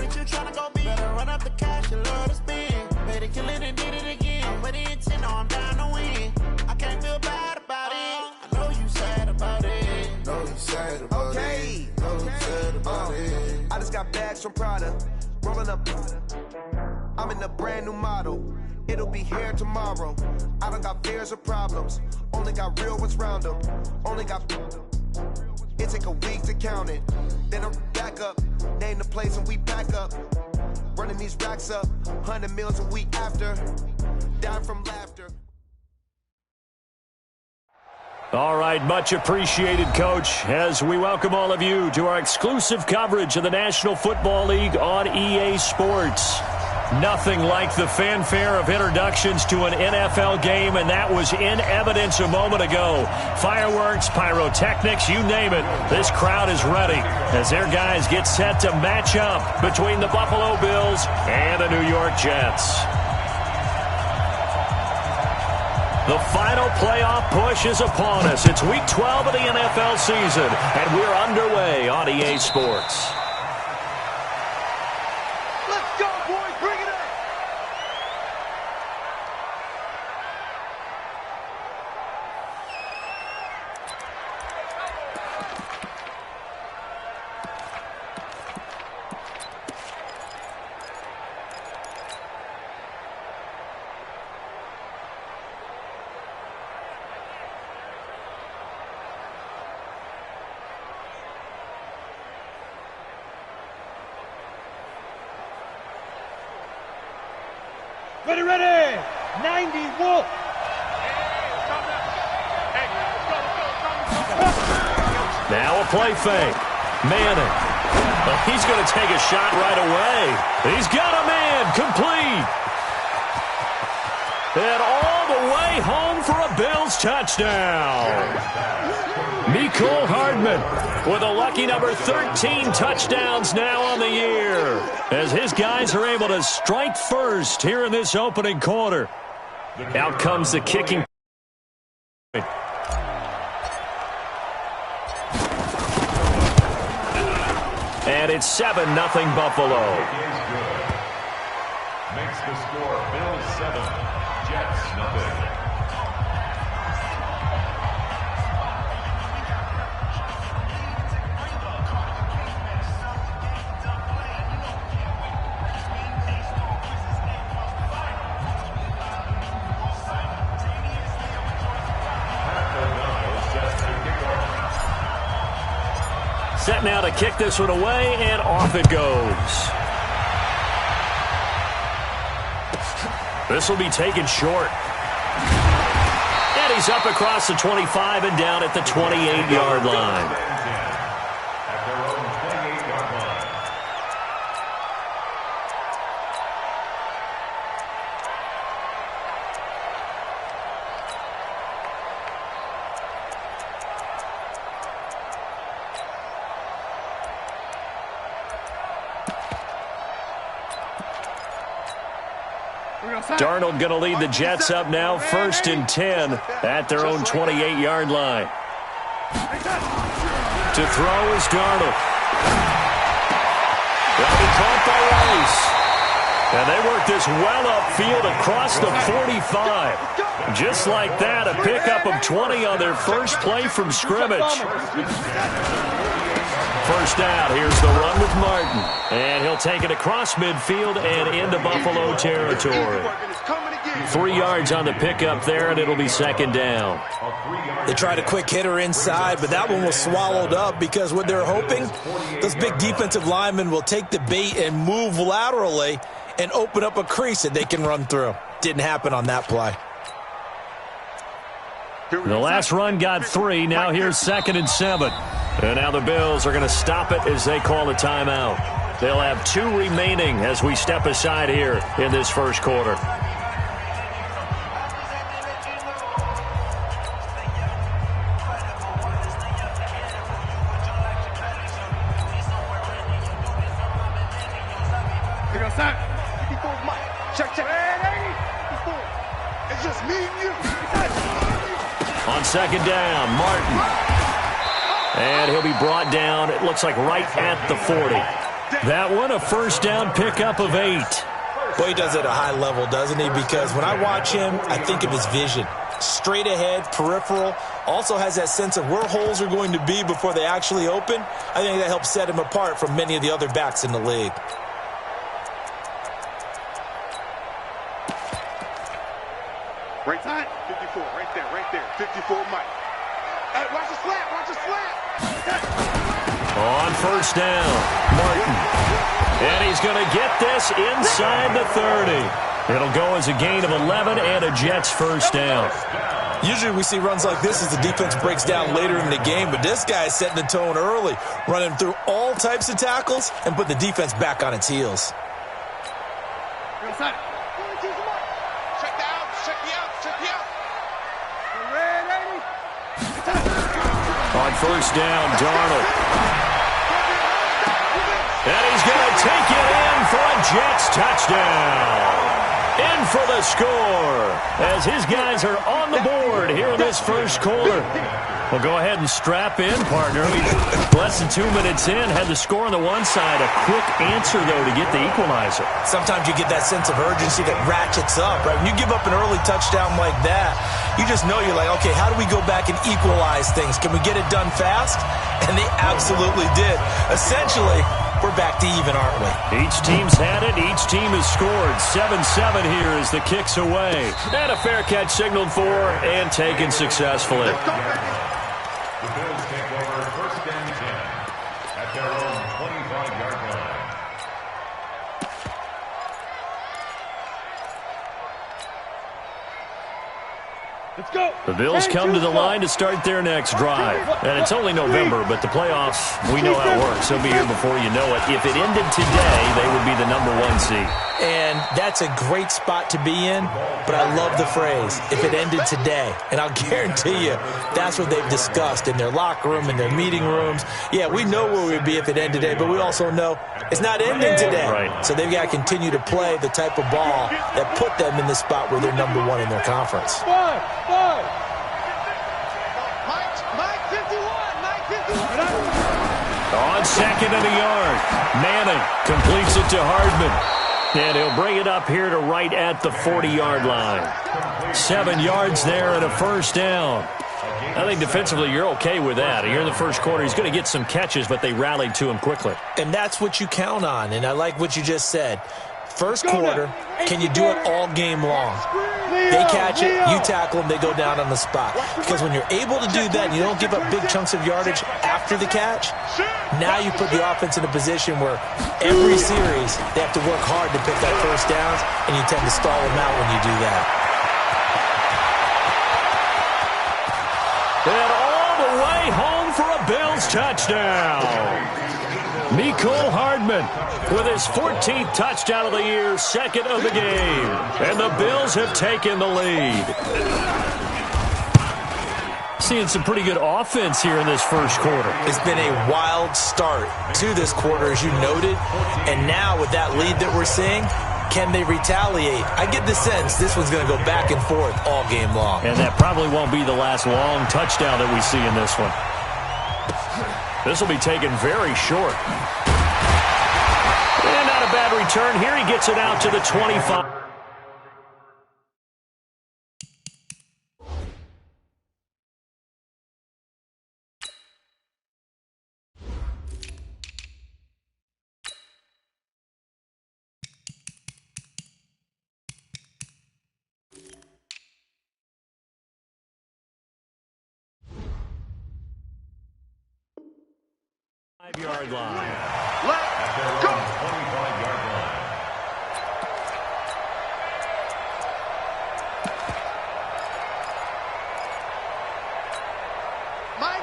ain't you tryna go big? Better run up the cash, you love to spend. Better kill it and did it again. I'm with the intent, no, I'm down to win. I can't feel bad about it. I know you sad about it. Know you sad about it. Know you sad about it. I just got bags from Prada. Rolling up. I'm in a brand new model. It'll be here tomorrow. I don't got fears or problems. Only got real ones round them. Only got. It take a week to count it. Then I'm back up. Name the place and we back up. Running these racks up. 100 meals a week after. Down from laughter. All right, much appreciated, Coach, as we welcome all of you to our exclusive coverage of the National Football League on EA Sports. Nothing like the fanfare of introductions to an NFL game, and that was in evidence a moment ago. Fireworks, pyrotechnics, you name it. This crowd is ready as their guys get set to match up between the Buffalo Bills and the New York Jets. The final playoff push is upon us. It's Week 12 of the NFL season, and we're underway on EA Sports. Let's go, boys. Bring it up. Ready, ready! 90 Wolf! Now a play fake. Manning. Well, he's going to take a shot right away. He's got a man. Complete. And all the way home for a Bills touchdown. Mecole Hardman with a lucky number 13 touchdowns now on the year, as his guys are able to strike first here in this opening quarter. Out comes the kicking. And it's 7-0 Buffalo. Makes the score Bills 7, Jets nothing. Set now to kick this one away, and off it goes. This will be taken short. And he's up across the 25 and down at the 28-yard line. At their own 28-yard line. Darnold going to lead the Jets up now, 1st and 10 at their own 28-yard line. To throw is Darnold. They'll be caught by Rice. And they work this well upfield across the 45. Just like that, a pickup of 20 on their first play from scrimmage. First down, here's the run with Martin. And he'll take it across midfield and into Buffalo territory. 3 yards on the pickup there, and it'll be 2nd down. They tried a quick hitter inside, but that one was swallowed up because what they're hoping, those big defensive linemen will take the bait and move laterally and open up a crease that they can run through. Didn't happen on that play. The last run got 3. Now here's 2nd and 7. And now the Bills are going to stop it as they call a timeout. They'll have 2 remaining as we step aside here in this first quarter. It's just me and you. On 2nd down, Martin. And he'll be brought down, it looks like right at the 40. That one a first down pickup of 8. Well, he does it at a high level, doesn't he? Because when I watch him, I think of his vision. Straight ahead, peripheral, also has that sense of where holes are going to be before they actually open. I think that helps set him apart from many of the other backs in the league. Right side, 54, right there, 54 Mike. Hey, watch the slap, watch the slap. On first down, Martin. And he's going to get this inside the 30. It'll go as a gain of 11 and a Jets first down. Usually we see runs like this as the defense breaks down later in the game, but this guy is setting the tone early, running through all types of tackles and put the defense back on its heels. On first down, Darnold. And he's going to take it in for a Jets touchdown. In for the score as his guys are on the board here in this first quarter. Well, go ahead and strap in, partner. Less than 2 minutes in, had the score on the one side. A quick answer, though, to get the equalizer. Sometimes you get that sense of urgency that ratchets up, right? When you give up an early touchdown like that, you just know you're like, okay, how do we go back and equalize things? Can we get it done fast? And they absolutely did. Essentially, we're back to even, aren't we? Each team's had it. Each team has scored. 7-7 here as the kick's away. And a fair catch signaled for and taken successfully. The Bills take over first and 10 at their own 25-yard line. Let's go. The Bills come to the line to start their next drive. And it's only November, but the playoffs, we know how it works. They'll be here before you know it. If it ended today, they would be the #1 seed. And that's a great spot to be in, but I love the phrase, if it ended today. And I'll guarantee you, that's what they've discussed in their locker room, in their meeting rooms. Yeah, we know where we'd be if it ended today, but we also know it's not ending today. Right. So they've got to continue to play the type of ball that put them in the spot where they're #1 in their conference. Five. On second and a yard, Manning completes it to Hardman. And he'll bring it up here to right at the 40-yard line. 7 yards there and a first down. I think defensively you're okay with that. Here in the first quarter, he's going to get some catches, but they rallied to him quickly. And that's what you count on, and I like what you just said. First quarter, can you do it all game long? They catch it, you tackle them, they go down on the spot. Because when you're able to do that and you don't give up big chunks of yardage after the catch, now you put the offense in a position where every series they have to work hard to pick that first downs, and you tend to stall them out when you do that. And all the way home for a Bills touchdown. Mecole Hardman with his 14th touchdown of the year, second of the game. And the Bills have taken the lead. Seeing some pretty good offense here in this first quarter. It's been a wild start to this quarter, as you noted. And now with that lead that we're seeing, can they retaliate? I get the sense this one's going to go back and forth all game long. And that probably won't be the last long touchdown that we see in this one. This will be taken very short. And not a bad return here. He gets it out to the 25. Yard line. Let's go. 25-yard line.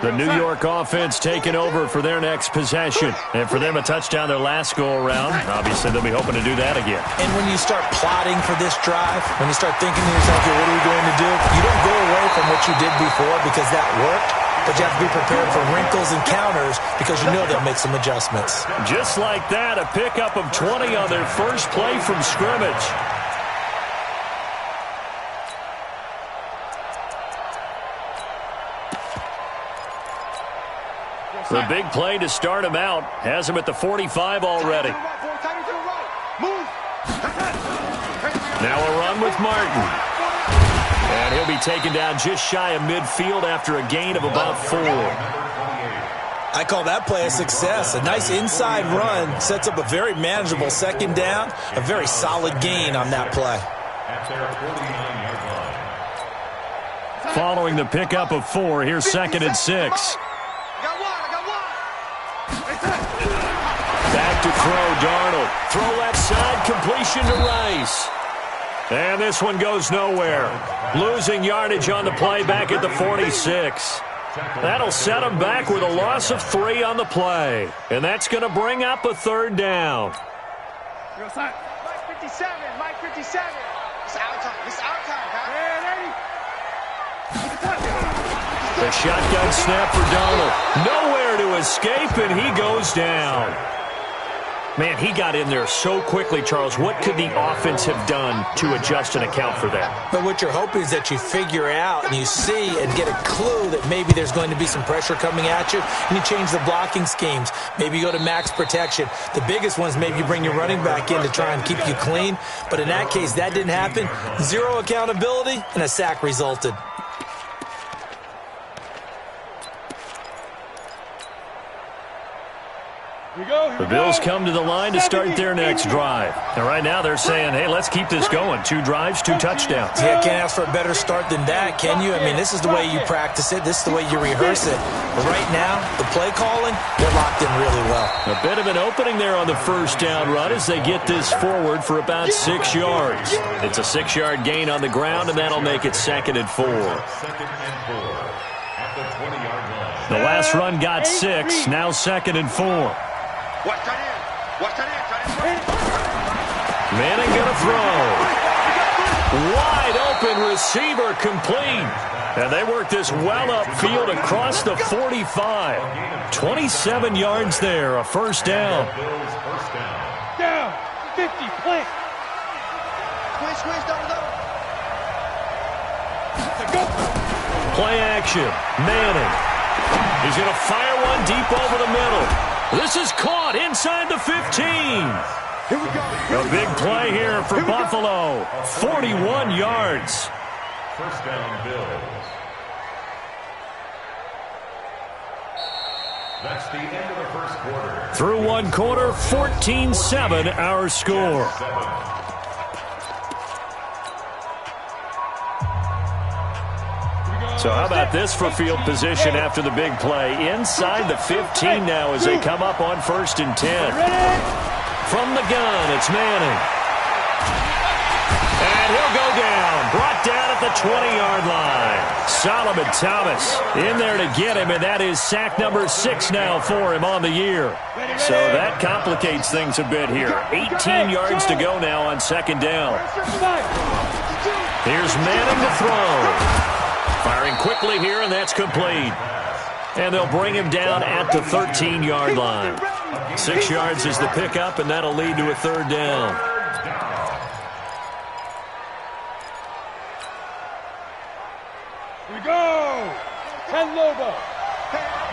The New York offense taking over for their next possession. And for them, a touchdown their last go-around. Obviously, they'll be hoping to do that again. And when you start plotting for this drive, when you start thinking to yourself, okay, what are we going to do? You don't go away from what you did before because that worked. But you have to be prepared for wrinkles and counters because you know they'll make some adjustments. Just like that, a pickup of 20 on their first play from scrimmage. The big play to start him out has him at the 45 already. Now a run with Martin. And he'll be taken down just shy of midfield after a gain of about 4. I call that play a success. A nice inside run sets up a very manageable second down. A very solid gain on that play. Following the pickup of 4, here's 2nd and 6. Back to throw, Darnold. Throw left side, completion to Rice. And this one goes nowhere. Losing yardage on the play back at the 46. That'll set him back with a loss of 3 on the play. And that's going to bring up a 3rd down. Mike 57, Mike 57. It's our time. It's our time, pal. The shotgun snap for Darnold. Nowhere to escape, and he goes down. Man, he got in there so quickly, Charles. What could the offense have done to adjust and account for that? But what you're hoping is that you figure out and you see and get a clue that maybe there's going to be some pressure coming at you, and you change the blocking schemes. Maybe you go to max protection. The biggest one is maybe you bring your running back in to try and keep you clean. But in that case, that didn't happen. 0 accountability, and a sack resulted. The Bills come to the line to start their next drive. And right now they're saying, hey, let's keep this going. 2 drives, 2 touchdowns. Yeah, can't ask for a better start than that, can you? I mean, this is the way you practice it. This is the way you rehearse it. But right now, the play calling, they're locked in really well. A bit of an opening there on the 1st down run as they get this forward for about 6 yards. It's a 6-yard gain on the ground, and that'll make it 2nd and 4. The last run got 6, now 2nd and 4. Manning gonna throw. Wide open receiver complete. And they work this well upfield across the 45. 27 yards there, a 1st down. Down, 50, play. Squeeze, double. Play action, Manning. He's gonna fire one deep over the middle. This is caught inside the 15. Here we go. A big play here for Buffalo. 41 yards. 1st down, Bills. That's the end of the 1st quarter. Through 1 quarter, 14-7 our score. So how about this for field position after the big play? Inside the 15 now as they come up on 1st and 10. From the gun, it's Manning. And he'll go down. Brought down at the 20-yard line. Solomon Thomas in there to get him, and that is sack number 6 now for him on the year. So that complicates things a bit here. 18 yards to go now on 2nd down. Here's Manning to throw. Firing quickly here, and that's complete. And they'll bring him down at the 13-yard line. 6 yards is the pickup, and that'll lead to a 3rd down. Here we go. Ken Lobo.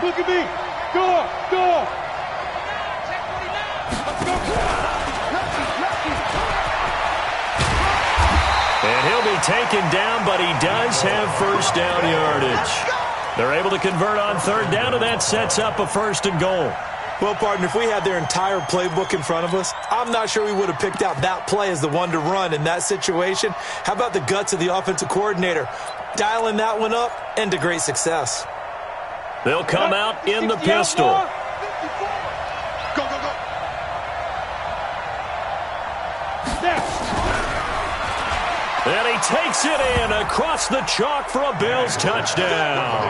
Look at me. Go. And he'll be taken down, but he does have 1st down yardage. They're able to convert on 3rd down, and that sets up a 1st and goal. Well, partner, if we had their entire playbook in front of us, I'm not sure we would have picked out that play as the one to run in that situation. How about the guts of the offensive coordinator? Dialing that one up, and to great success. They'll come out in the pistol. Go. And he takes it in across the chalk for a Bills touchdown.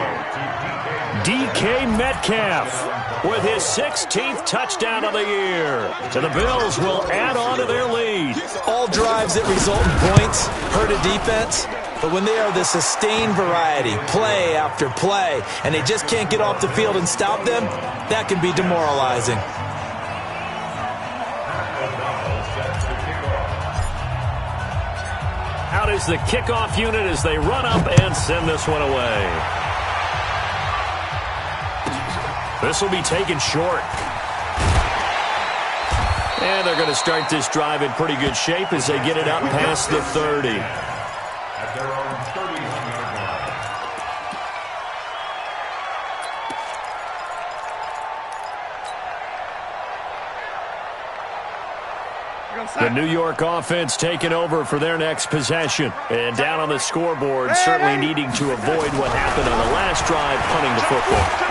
DK Metcalf with his 16th touchdown of the year. So the Bills will add on to their lead. All drives that result in points hurt a defense, but when they are the sustained variety, play after play, and they just can't get off the field and stop them, that can be demoralizing. Out is the kickoff unit as they run up and send this one away. This will be taken short. And they're going to start this drive in pretty good shape as they get it up past the 30. At their own 30-yard line. The New York offense taking over for their next possession. And down on the scoreboard, certainly needing to avoid what happened on the last drive, punting the football.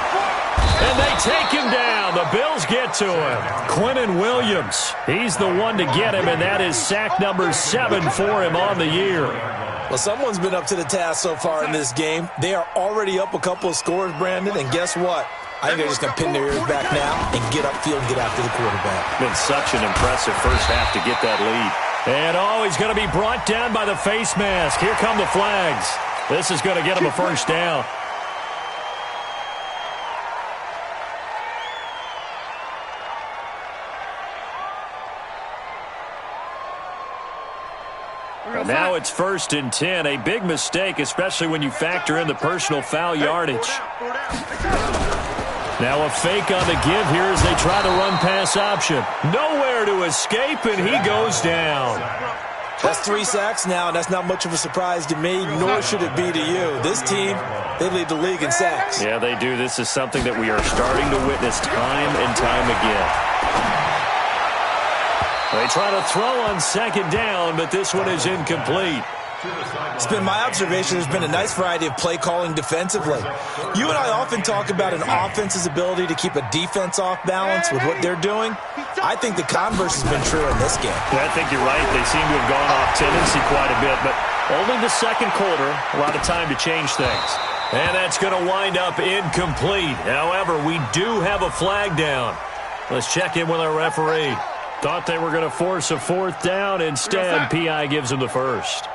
And they take him down. The Bills get to him. Quinnen Williams, he's the one to get him, and that is sack number 7 for him on the year. Well, someone's been up to the task so far in this game. They are already up a couple of scores, Brandon, and guess what? I think they're just going to pin their ears back now and get upfield and get after the quarterback. Been such an impressive first half to get that lead. And he's going to be brought down by the face mask. Here come the flags. This is going to get him a first down. Now it's 1st and 10. A big mistake, especially when you factor in the personal foul yardage. Now a fake on the give here as they try the run-pass option. Nowhere to escape, and he goes down. That's 3 sacks now, and that's not much of a surprise to me, nor should it be to you. This team, they lead the league in sacks. Yeah, they do. This is something that we are starting to witness time and time again. They try to throw on 2nd down, but this one is incomplete. It's been my observation there's been a nice variety of play calling defensively. You and I often talk about an offense's ability to keep a defense off balance with what they're doing. I think the converse has been true in this game. Yeah, I think you're right. They seem to have gone off tendency quite a bit, but only the 2nd quarter, a lot of time to change things. And that's going to wind up incomplete. However, we do have a flag down. Let's check in with our referee. Thought they were going to force a 4th down. Instead, PI gives them the first.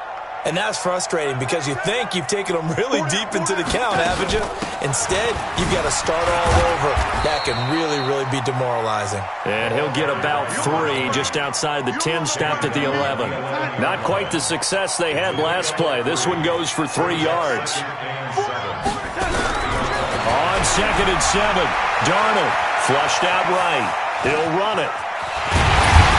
And that's frustrating because you think you've taken them really deep into the count, haven't you? Instead, you've got to start all over. That can really, really be demoralizing. And he'll get about 3 just outside the 10, stopped at the 11. Not quite the success they had last play. This one goes for 3 yards. On 2nd and 7, Darnold flushed out right. He'll run it.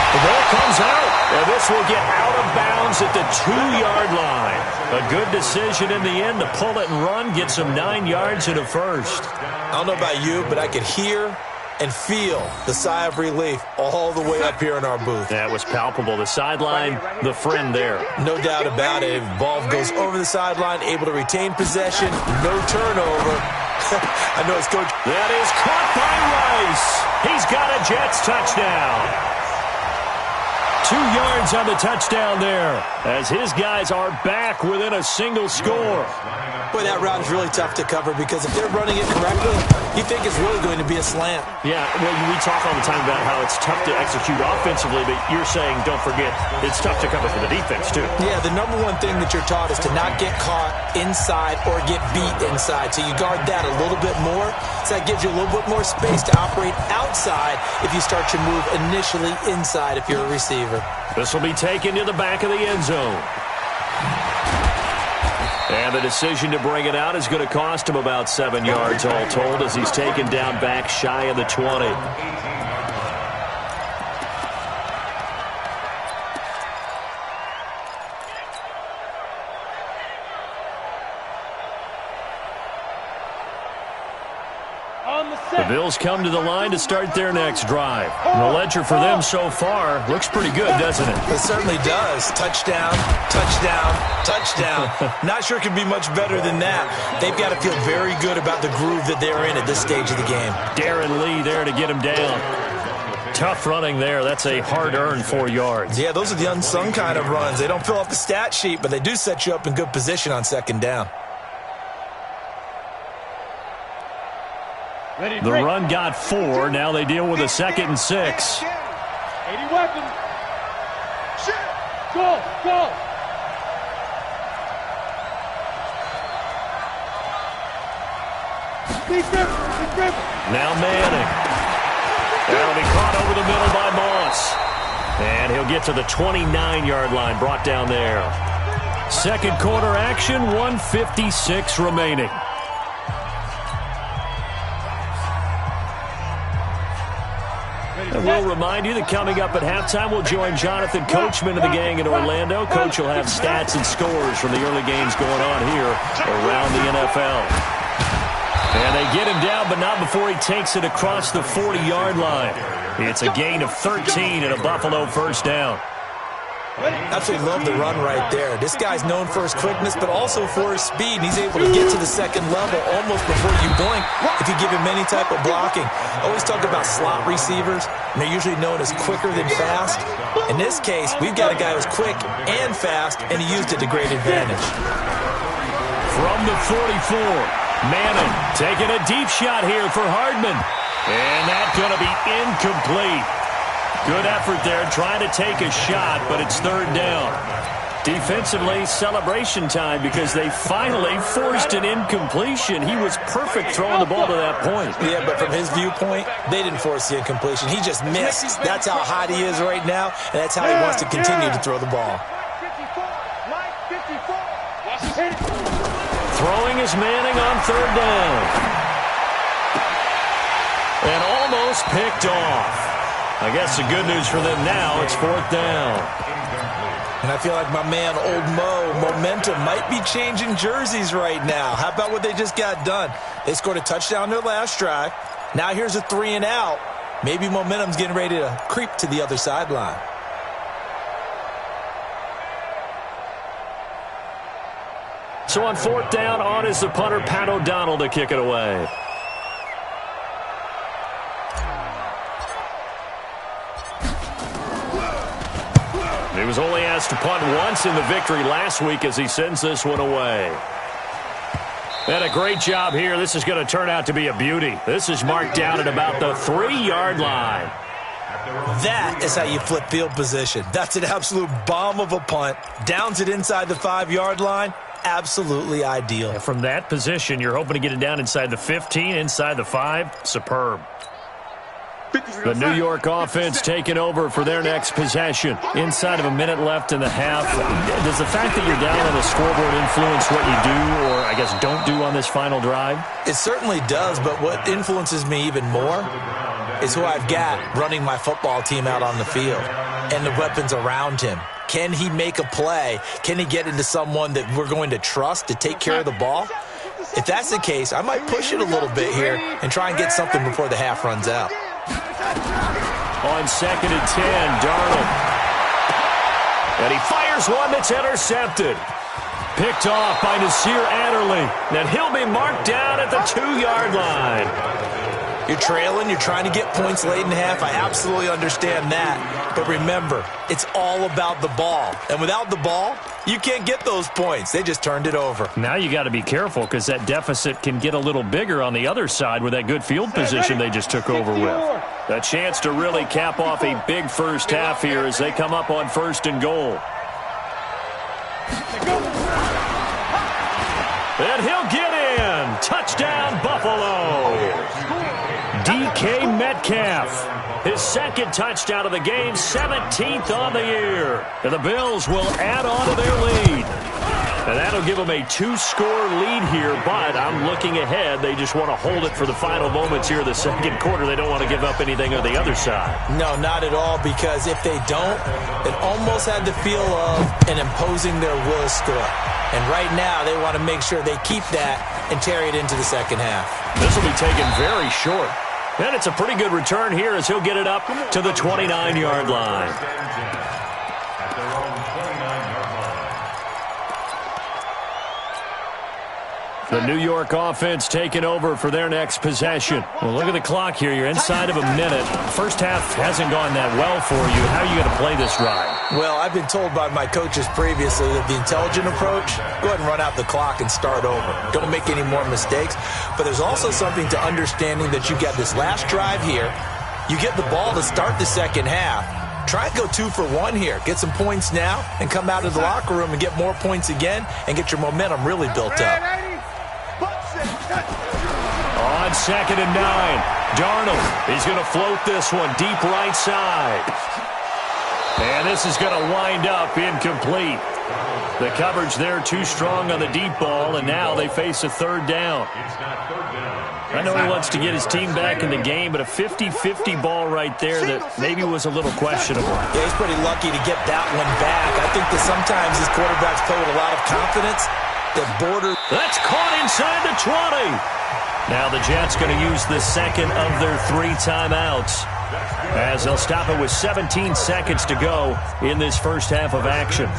The ball comes out, and this will get out of bounds at the 2-yard line. A good decision in the end to pull it and run, get some 9 yards and a first. I don't know about you, but I could hear and feel the sigh of relief all the way up here in our booth. That was palpable. The sideline, the friend there. No doubt about it. Ball goes over the sideline, able to retain possession, no turnover. I know it's coach. That is caught by Rice. He's got a Jets touchdown. 2 yards on the touchdown there as his guys are back within a single score. Boy, that route is really tough to cover because if they're running it correctly, you think it's really going to be a slant. Yeah, well, we talk all the time about how it's tough to execute offensively, but you're saying, don't forget, it's tough to cover for the defense, too. Yeah, the number one thing that you're taught is to not get caught inside or get beat inside. So you guard that a little bit more. So that gives you a little bit more space to operate outside if you start your move initially inside if you're a receiver. This will be taken to the back of the end zone. And the decision to bring it out is going to cost him about 7 yards all told as he's taken down back shy of the 20. The Bills come to the line to start their next drive. And the ledger for them so far looks pretty good, doesn't it? It certainly does. Touchdown, touchdown, touchdown. Not sure it could be much better than that. They've got to feel very good about the groove that they're in at this stage of the game. Darren Lee there to get him down. Tough running there. That's a hard-earned 4 yards. Yeah, those are the unsung kind of runs. They don't fill up the stat sheet, but they do set you up in good position on 2nd down. The run got 4. Now they deal with a 2nd and 6. 80 weapons. Go, go. Now Manning. That'll be caught over the middle by Moss. And he'll get to the 29-yard line, brought down there. 2nd quarter action, 1:56 remaining. And we'll remind you that coming up at halftime, we'll join Jonathan Coachman of the gang in Orlando. Coach will have stats and scores from the early games going on here around the NFL. And they get him down, but not before he takes it across the 40-yard line. It's a gain of 13 and a Buffalo first down. Absolutely love the run right there. This guy's known for his quickness, but also for his speed. He's able to get to the second level almost before you blink if you give him any type of blocking. Always talk about slot receivers, and they're usually known as quicker than fast. In this case, we've got a guy who's quick and fast, and he used it to great advantage. From the 44, Manning taking a deep shot here for Hardman. And that's going to be incomplete. Good effort there, trying to take a shot, but it's third down. Defensively, celebration time because they finally forced an incompletion. He was perfect throwing the ball to that point. Yeah, but from his viewpoint, they didn't force the incompletion. He just missed. That's how hot he is right now, and that's how he wants to continue to throw the ball. Throwing is Manning on third down. And almost picked off. I guess the good news for them now, it's fourth down. And I feel like my man, Old Mo, momentum might be changing jerseys right now. How about what they just got done? They scored a touchdown their last drive. Now here's a 3 and out. Maybe momentum's getting ready to creep to the other sideline. So on fourth down, on is the punter, Pat O'Donnell, to kick it away. He was only asked to punt once in the victory last week as he sends this one away. And a great job here. This is going to turn out to be a beauty. This is marked down at about the 3-yard line. That is how you flip field position. That's an absolute bomb of a punt. Downs it inside the 5-yard line. Absolutely ideal. And from that position, you're hoping to get it down inside the 15, inside the 5. Superb. The New York offense taking over for their next possession. Inside of a minute left in the half. Does the fact that you're down on the scoreboard influence what you do or, I guess, don't do on this final drive? It certainly does, but what influences me even more is who I've got running my football team out on the field and the weapons around him. Can he make a play? Can he get into someone that we're going to trust to take care of the ball? If that's the case, I might push it a little bit here and try and get something before the half runs out. On second and 10, Darnold. And he fires one that's intercepted. Picked off by Nasir Adderley. And he'll be marked down at the 2-yard line. You're trailing, you're trying to get points late in half. I absolutely understand that. But remember, it's all about the ball. And without the ball, you can't get those points. They just turned it over. Now you got to be careful because that deficit can get a little bigger on the other side with that good field position they just took over with. A chance to really cap off a big first half here as they come up on first and goal. And he'll get in. Touchdown, Buffalo. DK Metcalf, his second touchdown of the game, 17th on the year. And the Bills will add on to their lead. And that'll give them a 2-score lead here, but I'm looking ahead. They just want to hold it for the final moments here of the second quarter. They don't want to give up anything on the other side. No, not at all, because if they don't, it almost had the feel of an imposing their will score. And right now, they want to make sure they keep that and carry it into the second half. This will be taken very short. And it's a pretty good return here as he'll get it up to the 29-yard line. The New York offense taking over for their next possession. Well, look at the clock here. You're inside of a minute. First half hasn't gone that well for you. How are you going to play this drive? Well, I've been told by my coaches previously that the intelligent approach, go ahead and run out the clock and start over. Don't make any more mistakes. But there's also something to understanding that you got this last drive here. You get the ball to start the second half. Try and go 2 for 1 here. Get some points now and come out of the locker room and get more points again and get your momentum really built up. On second and 9, Darnold. He's going to float this one deep right side. And this is going to wind up incomplete. The coverage there too strong on the deep ball, and now they face a third down. I know he wants to get his team back in the game, but a 50-50 ball right there that maybe was a little questionable. Yeah, he's pretty lucky to get that one back. I think that sometimes these quarterbacks play with a lot of confidence. That's caught inside the 20. Now the Jets going to use the second of their 3 timeouts, as they'll stop it with 17 seconds to go in this first half of action.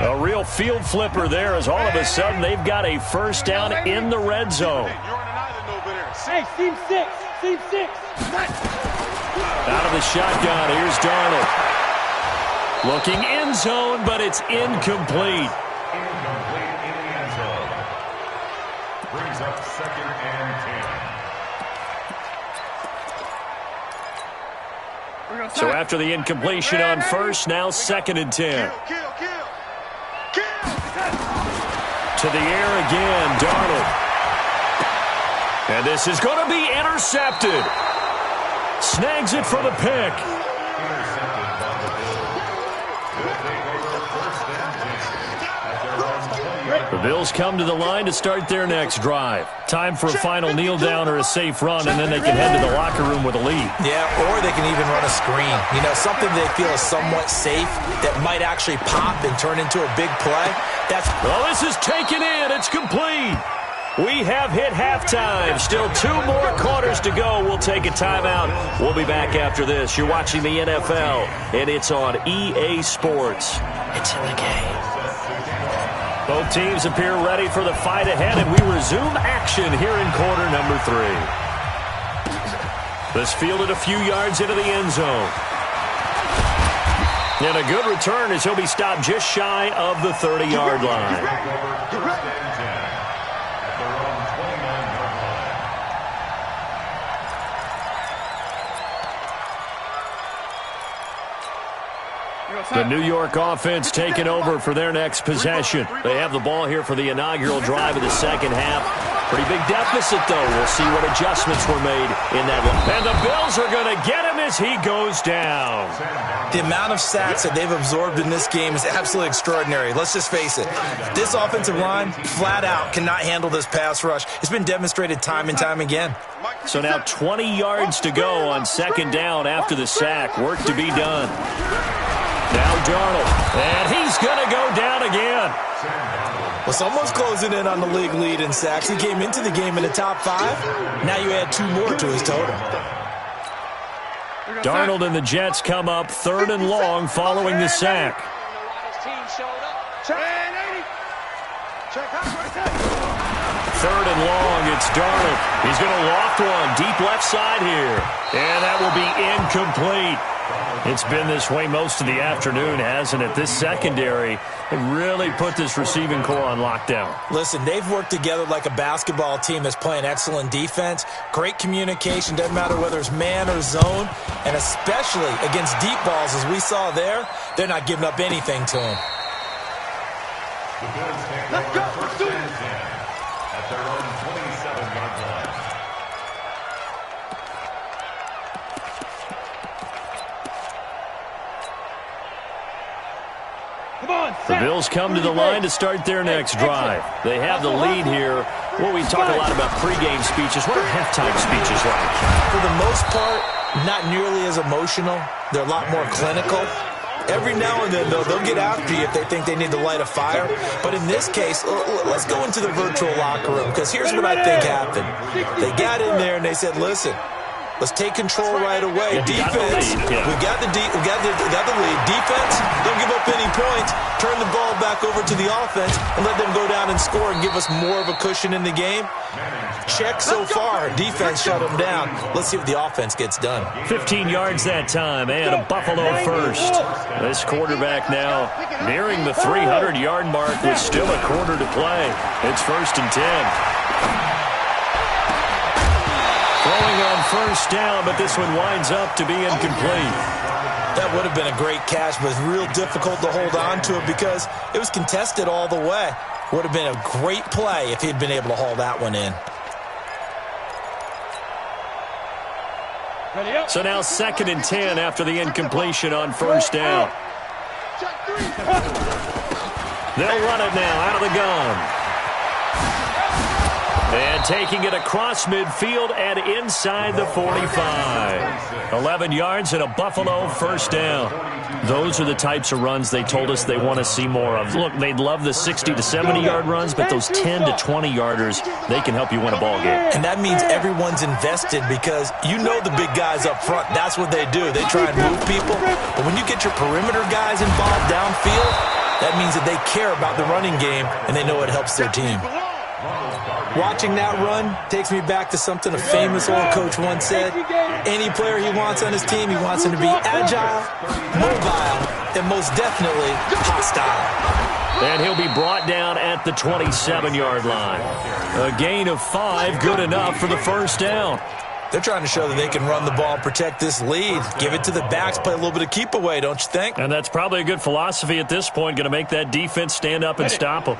A real field flipper there, as all of a sudden they've got a first down in the red zone. Hey, team 6, team 6. Out of the shotgun, here's Darnold. Looking end zone, but it's incomplete. Incomplete in the end zone. Brings up 2nd and 10. So after the incompletion on first, now 2nd and 10. To the air again, Darnold. And this is going to be intercepted. Snags it for the pick. Intercepted by the Bills. They'll take over 1st and 10 at their own 20-yard. The Bills come to the line to start their next drive. Time for a final kneel down or a safe run, and then they can head to the locker room with a lead. Yeah, or they can even run a screen. You know, something they feel is somewhat safe that might actually pop and turn into a big play. Well, this is taken in. It's complete. We have hit halftime. Still 2 more quarters to go. We'll take a timeout. We'll be back after this. You're watching the NFL, and it's on EA Sports. It's in the game. Both teams appear ready for the fight ahead, and we resume action here in quarter number 3. This fielded a few yards into the end zone. And a good return as he'll be stopped just shy of the 30-yard line. The New York offense taking over for their next possession. They have the ball here for the inaugural drive of the second half. Pretty big deficit, though. We'll see what adjustments were made in that one. And the Bills are going to get him as he goes down. The amount of sacks that they've absorbed in this game is absolutely extraordinary. Let's just face it. This offensive line, flat out, cannot handle this pass rush. It's been demonstrated time and time again. So now 20 yards to go on second down after the sack. Work to be done. Now Darnold, and he's going to go down again. Well, someone's closing in on the league lead in sacks. He came into the game in the top 5. Now you add 2 more to his total. Darnold and the Jets come up 3rd and long following the sack. 3rd and long, it's Darnold. He's going to loft one deep left side here. And that will be incomplete. It's been this way most of the afternoon, hasn't it? This secondary, it really put this receiving core on lockdown. Listen, they've worked together like a basketball team that's playing excellent defense. Great communication, doesn't matter whether it's man or zone. And especially against deep balls, as we saw there, they're not giving up anything to them. The Bills take over 1st and 10 at their own 27-yard line. The Bills come to the line to start their next drive. They have the lead here. Well, we talk a lot about pregame speeches. What are halftime speeches like? For the most part, not nearly as emotional. They're a lot more clinical. Every now and then, though, they'll get after you if they think they need to light a fire. But in this case, let's go into the virtual locker room, because here's what I think happened. They got in there and they said, listen, let's take control right away. Defense, we got the lead. Defense, don't give up any points. Turn the ball back over to the offense and let them go down and score and give us more of a cushion in the game. Check so far. Defense shut them down. Let's see what the offense gets done. 15 yards that time and a Buffalo first. This quarterback now nearing the 300-yard mark with still a quarter to play. It's 1st and 10. Throwing on first down, but this one winds up to be incomplete. That would have been a great catch, but it's real difficult to hold on to it because it was contested all the way. Would have been a great play if he'd been able to haul that one in. So now 2nd and 10 after the incompletion on first down. They'll run it now out of the gun. And taking it across midfield and inside the 45. 11 yards and a Buffalo first down. Those are the types of runs they told us they want to see more of. Look, they'd love the 60 to 70-yard runs, but those 10 to 20-yarders, they can help you win a ball game. And that means everyone's invested because you know the big guys up front. That's what they do. They try and move people. But when you get your perimeter guys involved downfield, that means that they care about the running game and they know it helps their team. Watching that run takes me back to something a famous old coach once said. Any player he wants on his team, he wants him to be agile, mobile, and most definitely hostile. And he'll be brought down at the 27-yard line. A gain of 5, good enough for the first down. They're trying to show that they can run the ball and protect this lead. Give it to the backs, play a little bit of keep away, don't you think? And that's probably a good philosophy at this point, going to make that defense stand up and stop them.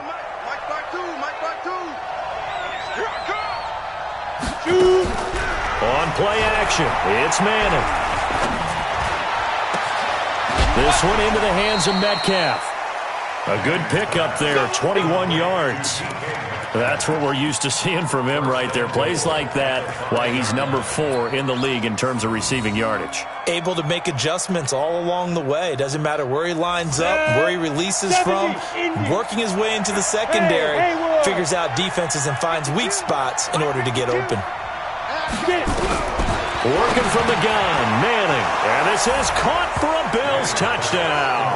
On play action, it's Manning. This one into the hands of Metcalf. A good pickup there, 21 yards. That's what we're used to seeing from him right there. Plays like that, why he's number 4 in the league in terms of receiving yardage. Able to make adjustments all along the way. Doesn't matter where he lines up, where he releases from. Working his way into the secondary, figures out defenses and finds weak spots in order to get open. Working from the gun, Manning. And this is caught for a Bills touchdown.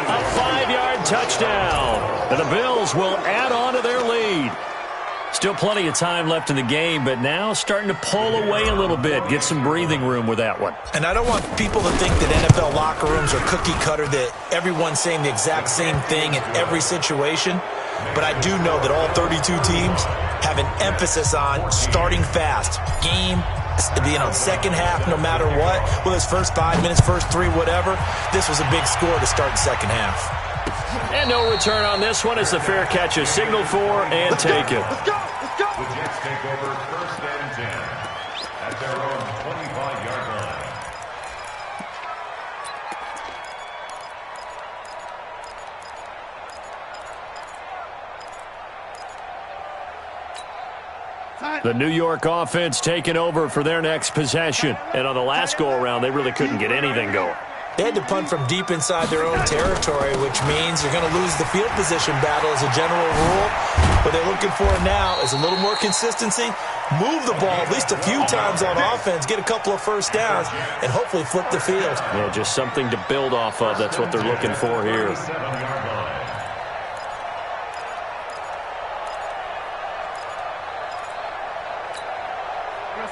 A 5-yard touchdown. And the Bills will add on to their lead. Still plenty of time left in the game, but now starting to pull away a little bit. Get some breathing room with that one. And I don't want people to think that NFL locker rooms are cookie cutter, that everyone's saying the exact same thing in every situation. But I do know that all 32 teams have an emphasis on starting fast. Game, second half, no matter what. Whether it's first 5 minutes, first 3, whatever. This was a big score to start the second half. And no return on this one as the fair catch is signaled for and taken. Let's go. The Jets take over 1st and 10 at their own 25-yard line. The New York offense taking over for their next possession. And on the last go-around, they really couldn't get anything going. They had to punt from deep inside their own territory, which means you're going to lose the field position battle as a general rule. What they're looking for now is a little more consistency, move the ball at least a few times on offense, get a couple of first downs, and hopefully flip the field. Yeah, just something to build off of. That's what they're looking for here.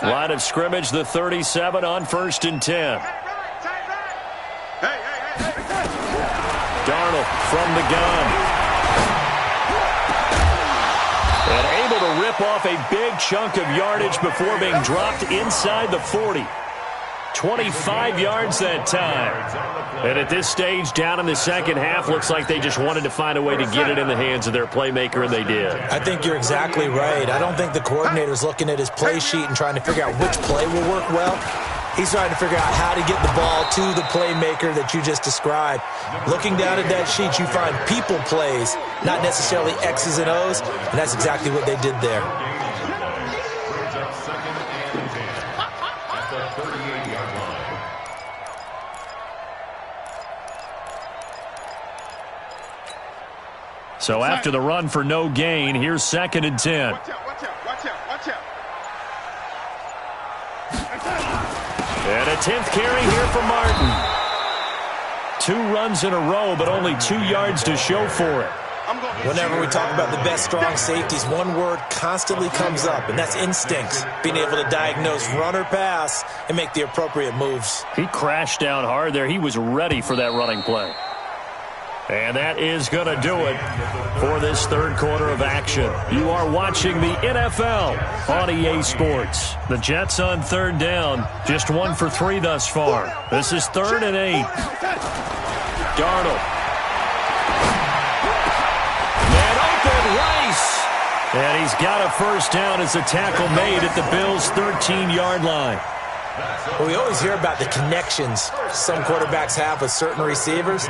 Line of scrimmage, the 37 on 1st and 10. Darnold from the gun. And able to rip off a big chunk of yardage before being dropped inside the 40. 25 yards that time. And at this stage, down in the second half, looks like they just wanted to find a way to get it in the hands of their playmaker, and they did. I think you're exactly right. I don't think the coordinator's looking at his play sheet and trying to figure out which play will work well. He's trying to figure out how to get the ball to the playmaker that you just described. Looking down at that sheet, you find people plays, not necessarily X's and O's, and that's exactly what they did there. So after the run for no gain, here's 2nd and 10. Watch out. And a 10th carry here for Martin. 2 runs in a row, but only 2 yards to show for it. Whenever we talk about the best strong safeties, one word constantly comes up, and that's instincts. Being able to diagnose run or pass and make the appropriate moves. He crashed down hard there. He was ready for that running play. And that is going to do it for this third quarter of action. You are watching the NFL on EA Sports. The Jets on 3rd down, just 1 for 3 thus far. This is 3rd and 8. Darnold. Man open, Rice. And he's got a first down as a tackle made at the Bills' 13-yard line. Well, we always hear about the connections some quarterbacks have with certain receivers.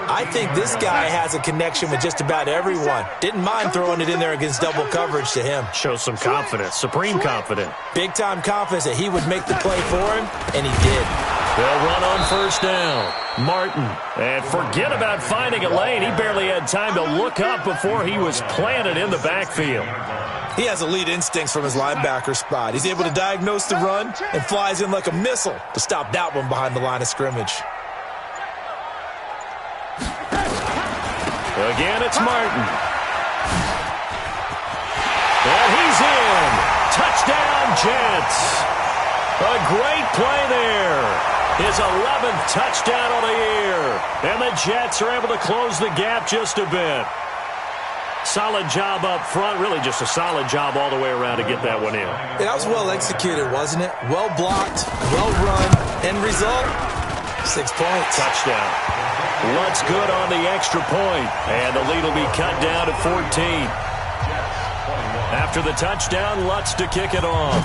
I think this guy has a connection with just about everyone. Didn't mind throwing it in there against double coverage to him. Shows some confidence, supreme confidence. Big-time confidence that he would make the play for him, and he did. They'll run on first down. Martin. And forget about finding a lane. He barely had time to look up before he was planted in the backfield. He has elite instincts from his linebacker spot. He's able to diagnose the run and flies in like a missile to stop that one behind the line of scrimmage. Again, it's Martin. And he's in. Touchdown, Jets. A great play there. His 11th touchdown of the year. And the Jets are able to close the gap just a bit. Solid job up front. Really just a solid job all the way around to get that one in. Yeah, that was well executed, wasn't it? Well blocked, well run. End result, 6 points. Touchdown. Lutz good on the extra point. And the lead will be cut down to 14. After the touchdown, Lutz to kick it off.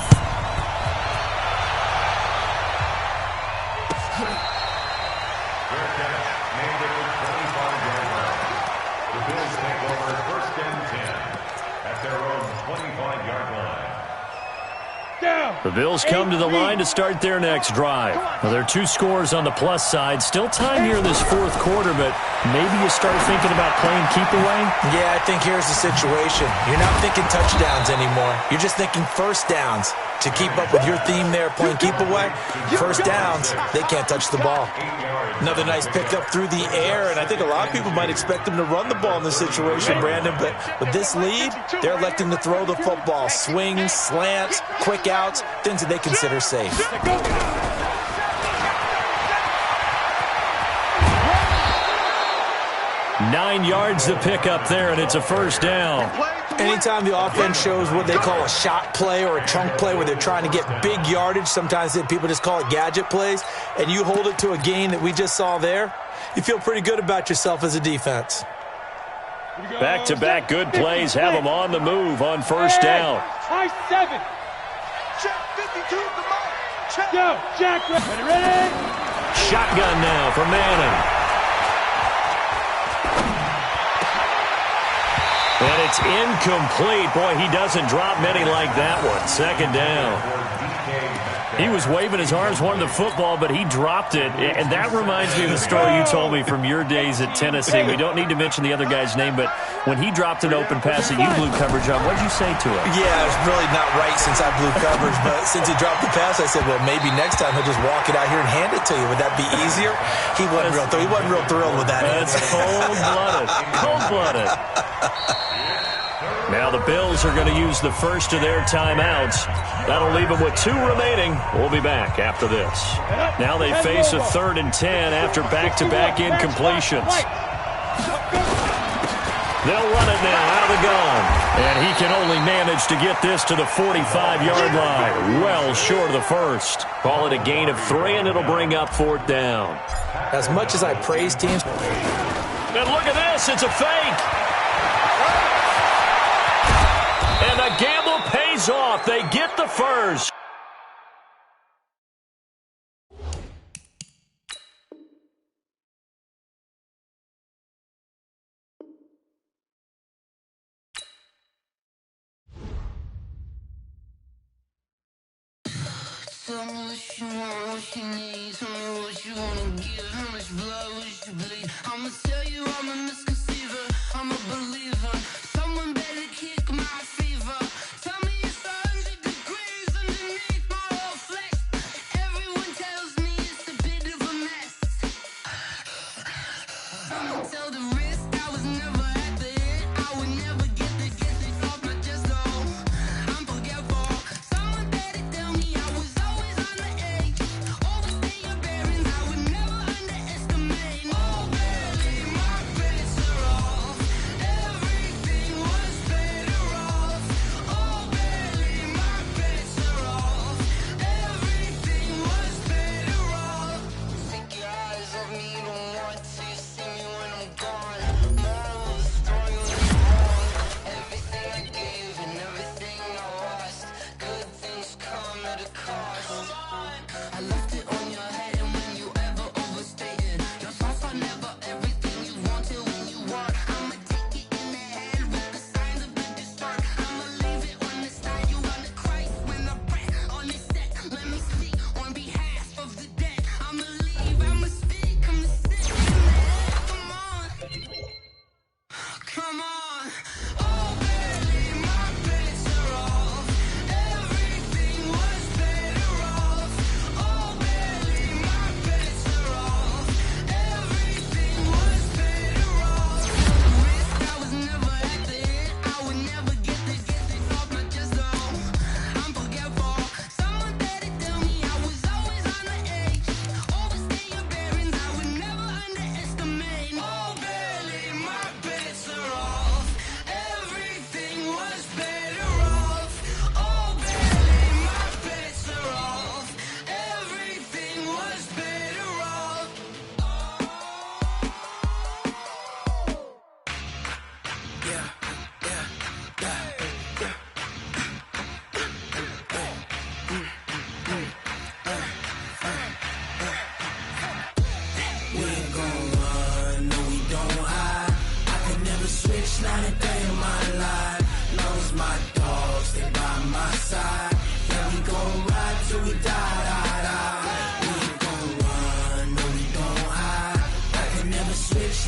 The Bills come to the line to start their next drive. Well, there are 2 scores on the plus side. Still time here in this fourth quarter, but maybe you start thinking about playing keep away? Yeah, I think here's the situation. You're not thinking touchdowns anymore. You're just thinking first downs. To keep up with your theme there, playing keep away, first downs, they can't touch the ball. Another nice pickup through the air, and I think a lot of people might expect them to run the ball in this situation, Brandon, but with this lead, they're electing to throw the football. Swings, slants, quick outs, things that they consider safe. 9 yards to pick up there, and it's a first down. Anytime the offense shows what they call a shot play or a chunk play where they're trying to get big yardage, sometimes people just call it gadget plays, and you hold it to a gain that we just saw there, you feel pretty good about yourself as a defense. Back-to-back good plays have them on the move on first down. High 7. Check 52 at the mark. Check. Go, Jack. Ready? Shotgun now for Manning. And it's incomplete. Boy, he doesn't drop many like that one. Second down. He was waving his arms, wanted the football, but he dropped it. And that reminds me of the story you told me from your days at Tennessee. We don't need to mention the other guy's name, but when he dropped an open pass that you blew coverage on, what did you say to him? Yeah, it's really not right since I blew coverage, but since he dropped the pass, I said, well, maybe next time he'll just walk it out here and hand it to you. Would that be easier? He wasn't real thrilled with that. That's cold-blooded. Cold-blooded. Now the Bills are going to use the first of their timeouts. That'll leave them with 2 remaining. We'll be back after this. Now they face a 3rd and 10 after back-to-back incompletions. They'll run it now out of the gun. And he can only manage to get this to the 45-yard line. Well short of the first. Call it a gain of 3, and it'll bring up 4th down. As much as I praise teams. And look at this. It's a fake. And the gamble pays off. They get the first. Tell me what you want, what you need. Tell me what you wanna give. How much blood would you bleed? I'ma tell you I'm a misconceiver. I'm a believer. Someone better kick my fever. Tell me it's 100 degrees underneath my whole flesh. Everyone tells me it's a bit of a mess. Someone tell the risk I was never at the hit. I would never get the off my chest though. I'm forgetful. Someone better tell me I was always on the edge. Overstay your bearings, I would never underestimate. Oh baby, my bets are off. Everything was better off. Oh baby, my bets are off. Everything was better off. Take your eyes off me, don't want to see me when I'm gone. Morals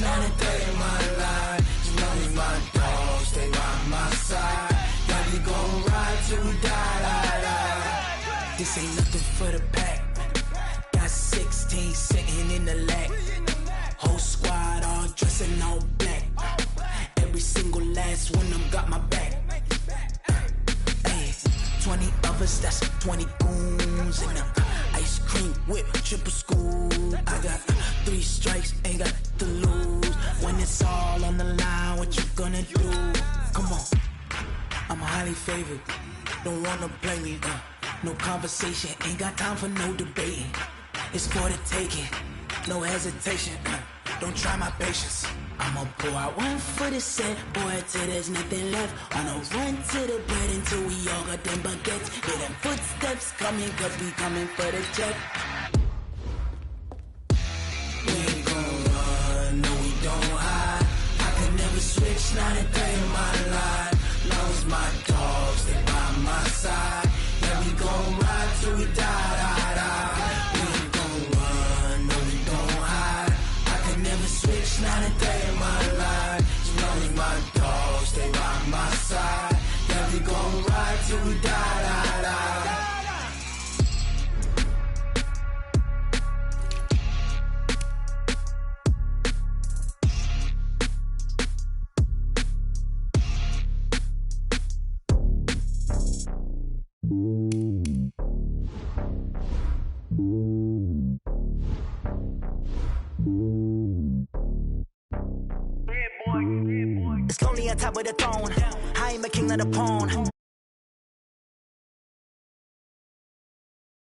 not a day in my life. As long as my dogs stay by my side. Yeah, we gon' ride till we die. This ain't nothing for the pack. Got 16 sitting in the lag. Whole squad all dressing all black. Every single last one of them got my back. 20 of us, that's 20 goons in the ice cream whip, triple scoop. I got 3 strikes, ain't got to lose. When it's all on the line, what you gonna do? Come on, I'm highly favored. Don't wanna play me, no conversation, ain't got time for no debating. It's for the taking, no hesitation. Don't try my patience. I'ma pour out one for the set, boy, till there's nothing left. On a run to the bread until we all got them baguettes. Hear them footsteps coming, cause we coming for the check. We ain't gon' run, no we don't hide. I could never switch, not a day in my life. Long as my dogs stay by my side. Yeah, we gon' ride till we die. We ain't gon' run, no we don't hide. I could never switch, not a day in my life. As long as my dogs stay by my side. Yeah, we gon' ride till we die. It's lonely on top of the throne. I am a king of the pawn.